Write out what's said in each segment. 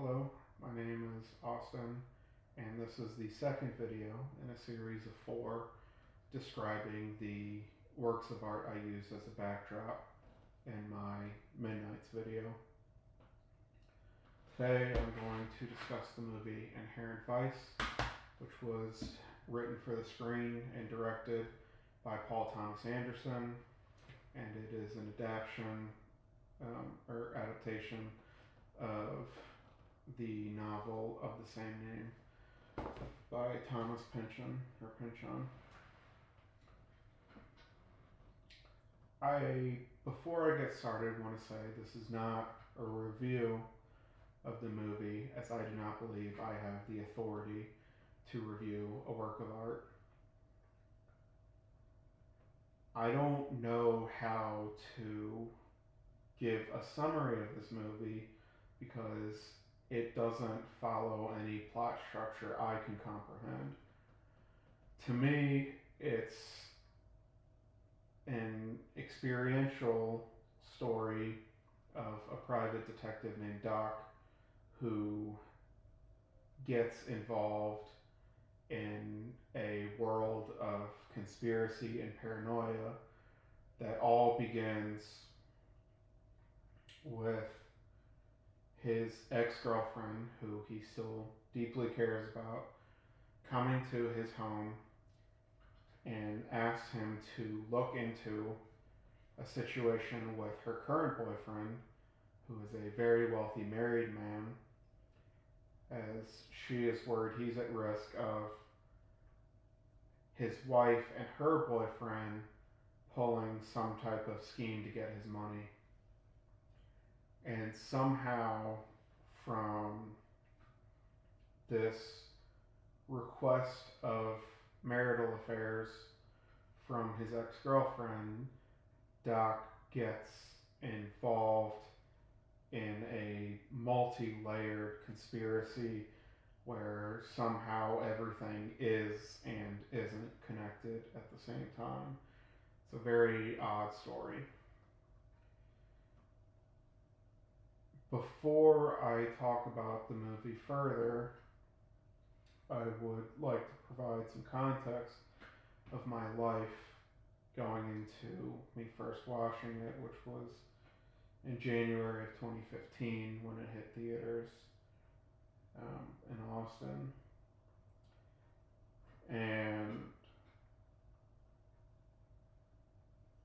Hello, my name is Austin, and this is the second video in a series of four describing the works of art I used as a backdrop in my Midnights video. Today I'm going to discuss the movie Inherent Vice, which was written for the screen and directed by Paul Thomas Anderson, and it is an adaptation of the novel of the same name by Thomas Pynchon. Before I get started, want to say this is not a review of the movie, as I do not believe I have the authority to review a work of art. I don't know how to give a summary of this movie because it doesn't follow any plot structure I can comprehend. To me, it's an experiential story of a private detective named Doc who gets involved in a world of conspiracy and paranoia that all begins with his ex-girlfriend, who he still deeply cares about, coming to his home and asks him to look into a situation with her current boyfriend, who is a very wealthy married man, as she is worried he's at risk of his wife and her boyfriend pulling some type of scheme to get his money. And somehow, from this request of marital affairs from his ex-girlfriend, Doc gets involved in a multi-layered conspiracy where somehow everything is and isn't connected at the same time. It's a very odd story. Before I talk about the movie further, I would like to provide some context of my life going into me first watching it, which was in January of 2015 when it hit theaters in Austin. And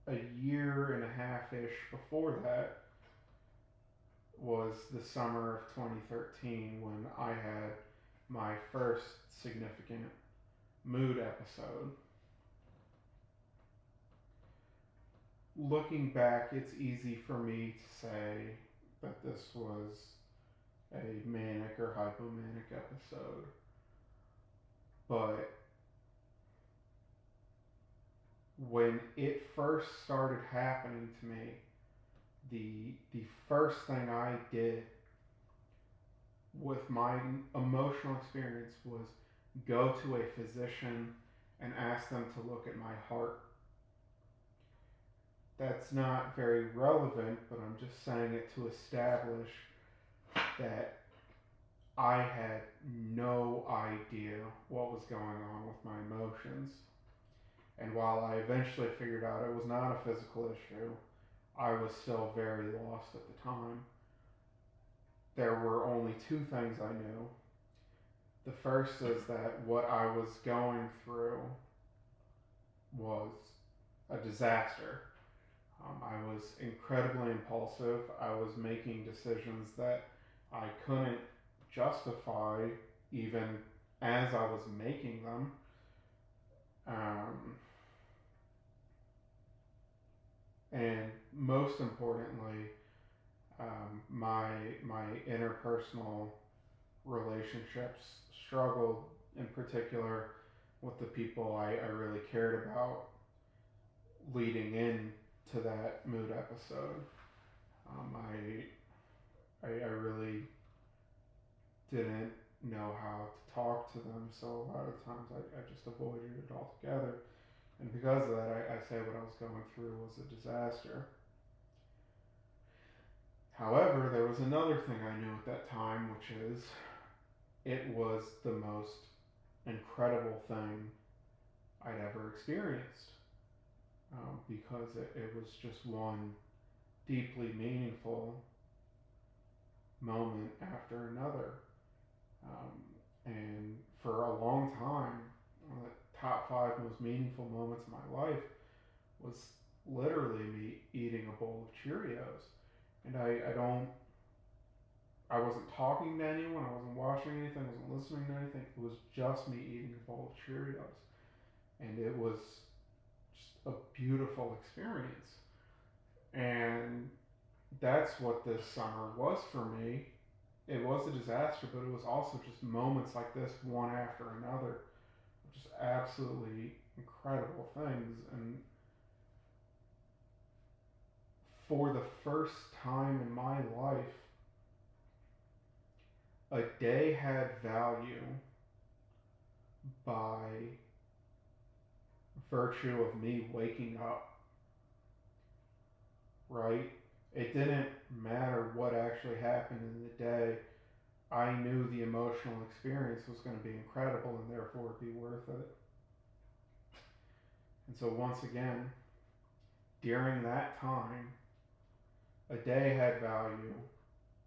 a year and a half-ish before that was the summer of 2013 when I had my first significant mood episode. Looking back, it's easy for me to say that this was a manic or hypomanic episode, but when it first started happening to me, the first thing I did with my emotional experience was go to a physician and ask them to look at my heart. That's not very relevant, but I'm just saying it to establish that I had no idea what was going on with my emotions. And while I eventually figured out it was not a physical issue, I was still very lost at the time. There were only two things I knew. The first is that what I was going through was a disaster. I was incredibly impulsive. I was making decisions that I couldn't justify even as I was making them. And most importantly, my interpersonal relationships struggled, in particular with the people I really cared about leading in to that mood episode. I really didn't know how to talk to them, so a lot of times I just avoided it altogether. And because of that, I say what I was going through was a disaster. However, there was another thing I knew at that time, which is it was the most incredible thing I'd ever experienced, because it was just one deeply meaningful moment after another. Um, and for a long time, one of the top five most meaningful moments of my life was literally me eating a bowl of Cheerios. And I wasn't talking to anyone, I wasn't watching anything, I wasn't listening to anything. It was just me eating a bowl of Cheerios. And it was just a beautiful experience. And that's what this summer was for me. It was a disaster, but it was also just moments like this, one after another, just absolutely incredible things. And for the first time in my life, a day had value by virtue of me waking up, right? It didn't matter what actually happened in the day. I knew the emotional experience was going to be incredible and therefore it'd be worth it. And so, once again, during that time, a day had value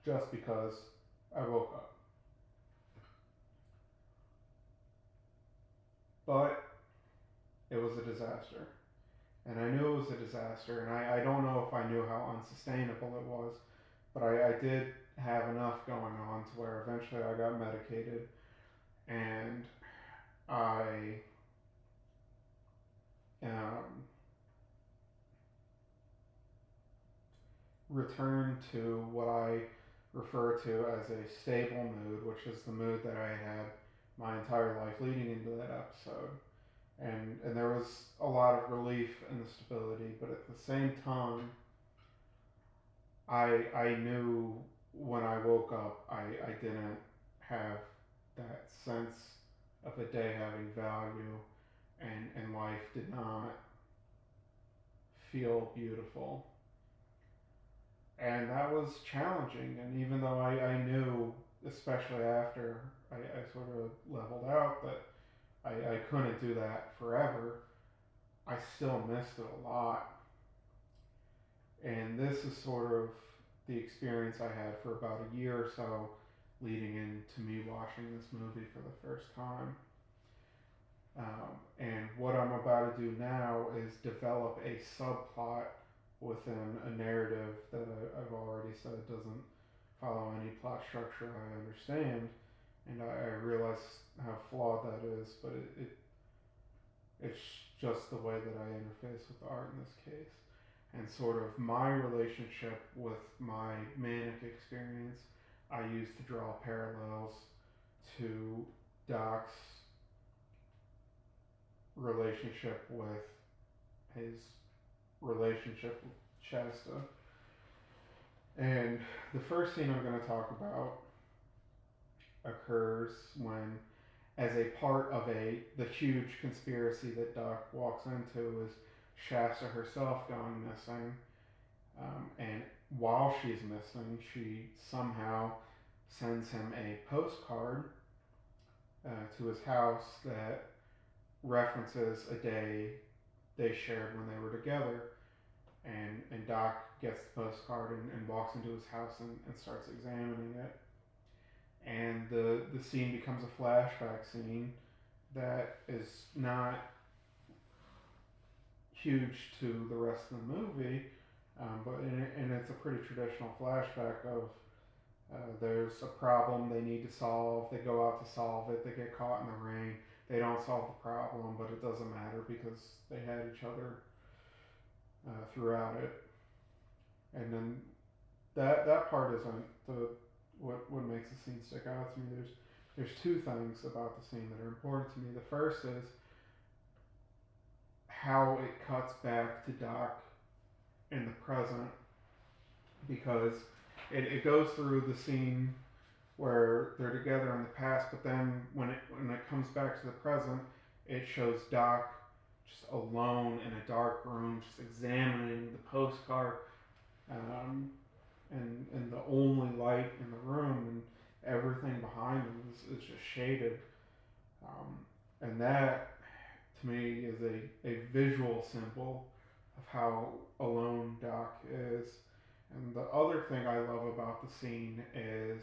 just because I woke up. But it was a disaster. And I knew it was a disaster, and I don't know if I knew how unsustainable it was, but I did have enough going on to where eventually I got medicated, and I returned to what I refer to as a stable mood, which is the mood that I had my entire life leading into that episode. And there was a lot of relief in the stability, but at the same time, I knew when I woke up, I didn't have that sense of a day having value, and life did not feel beautiful. And that was challenging, and even though I knew, especially after I sort of leveled out, that I couldn't do that forever, I still missed it a lot. And this is sort of the experience I had for about a year or so leading into me watching this movie for the first time. And what I'm about to do now is develop a subplot within a narrative that I've already said doesn't follow any plot structure I understand. And I realize how flawed that is, but it's just the way that I interface with art in this case. And sort of my relationship with my manic experience, I used to draw parallels to Doc's relationship with his relationship with Shasta. And the first scene I'm going to talk about occurs when, as a part of the huge conspiracy that Doc walks into, is Shasta herself going missing. And while she's missing, she somehow sends him a postcard to his house that references a day they shared when they were together. And Doc gets the postcard and walks into his house and starts examining it. And the scene becomes a flashback scene that is not huge to the rest of the movie, and it's a pretty traditional flashback of there's a problem they need to solve, they go out to solve it, they get caught in the rain, they don't solve the problem, but it doesn't matter because they had each other throughout it. And then that part isn't what makes the scene stick out to me. There's two things about the scene that are important to me. The first is how it cuts back to Doc in the present, because it goes through the scene where they're together in the past, but then when it comes back to the present, it shows Doc just alone in a dark room, just examining the postcard, and the only light in the room and everything behind him is just shaded. Um, and that to me is a visual symbol of how alone Doc is. And the other thing I love about the scene is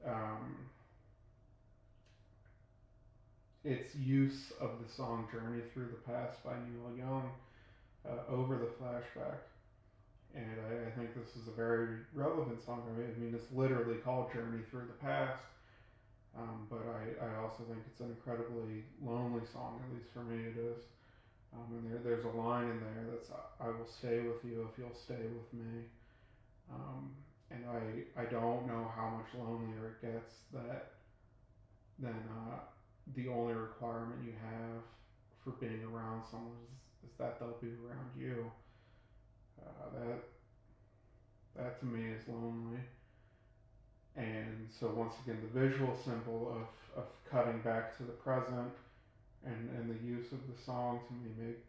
um, its use of the song Journey Through the Past by Neil Young over the flashback. And I think this is a very relevant song. I mean, it's literally called Journey Through the Past. But I also think it's an incredibly lonely song, at least for me it is. And there's a line in there that's, I will stay with you if you'll stay with me. Um, and I don't know how much lonelier it gets than the only requirement you have for being around someone is that they'll be around you. That to me is lonely. And so once again, the visual symbol of cutting back to the present and the use of the song to me make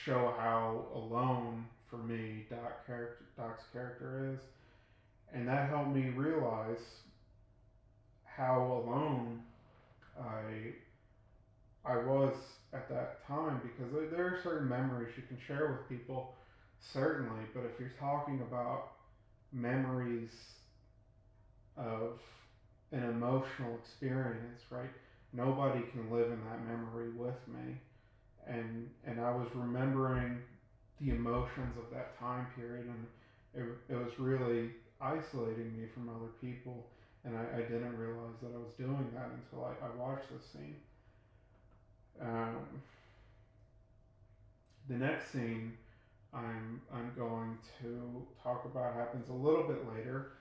show how alone for me Doc's character is, and that helped me realize how alone I was at that time, because there are certain memories you can share with people, certainly, but if you're talking about memories of an emotional experience, right? Nobody can live in that memory with me. And I was remembering the emotions of that time period, and it was really isolating me from other people, and I didn't realize that I was doing that until I watched this scene. The next scene I'm going to talk about happens a little bit later,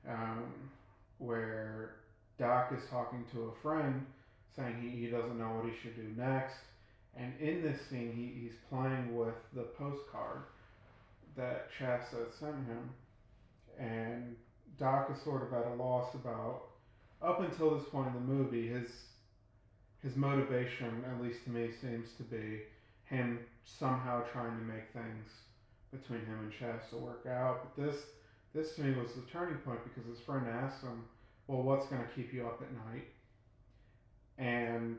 um, where Doc is talking to a friend, saying he doesn't know what he should do next. And in this scene, he's playing with the postcard that Shasta had sent him. And Doc is sort of at a loss about, up until this point in the movie, his motivation, at least to me, seems to be him somehow trying to make things between him and Shasta work out. But this to me was the turning point, because his friend asked him, well, what's going to keep you up at night? And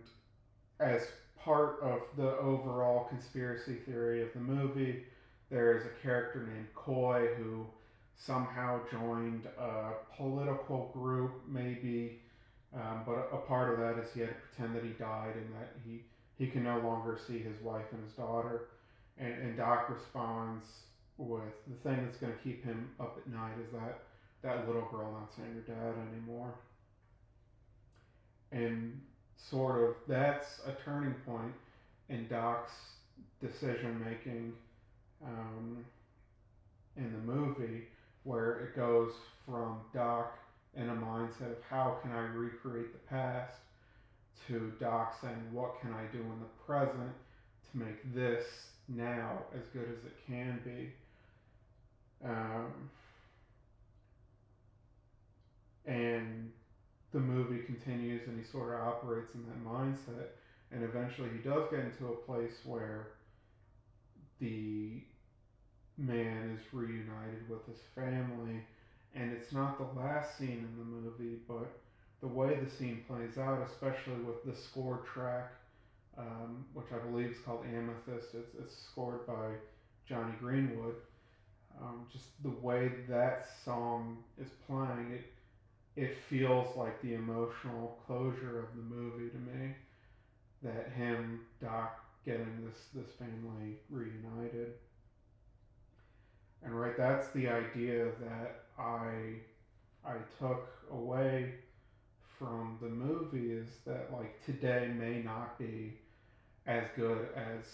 as part of the overall conspiracy theory of the movie, there is a character named Coy who somehow joined a political group, maybe, but a part of that is he had to pretend that he died and that he can no longer see his wife and his daughter. And Doc responds with, the thing that's going to keep him up at night is that little girl not seeing her dad anymore. And sort of that's a turning point in Doc's decision making in the movie, where it goes from Doc in a mindset of how can I recreate the past to Doc saying what can I do in the present to make this now as good as it can be. And the movie continues, and he sort of operates in that mindset, and eventually he does get into a place where the man is reunited with his family, and it's not the last scene in the movie, but the way the scene plays out, especially with the score track, which I believe is called Amethyst. It's scored by Johnny Greenwood. Just the way that song is playing, it feels like the emotional closure of the movie to me. That him, Doc, getting this family reunited. And right, that's the idea that I took away from the movie, is that like today may not be as good as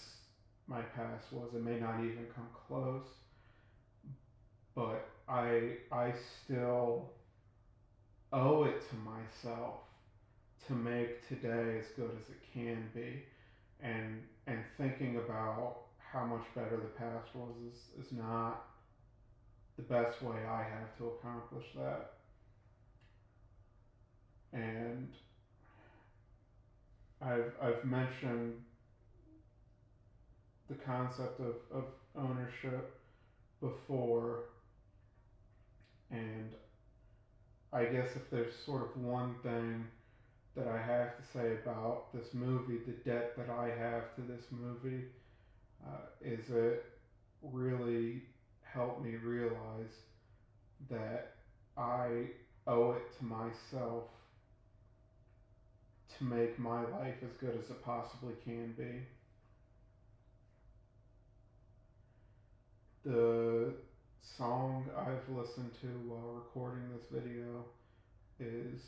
my past was. It may not even come close. But I still owe it to myself to make today as good as it can be, and thinking about how much better the past was is not the best way I have to accomplish that. And I've mentioned the concept of ownership before, and I guess if there's sort of one thing that I have to say about this movie, the debt that I have to this movie, is it really helped me realize that I owe it to myself to make my life as good as it possibly can be. The song I've listened to while recording this video is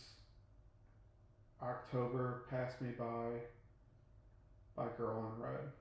October Pass Me by Girl in Red.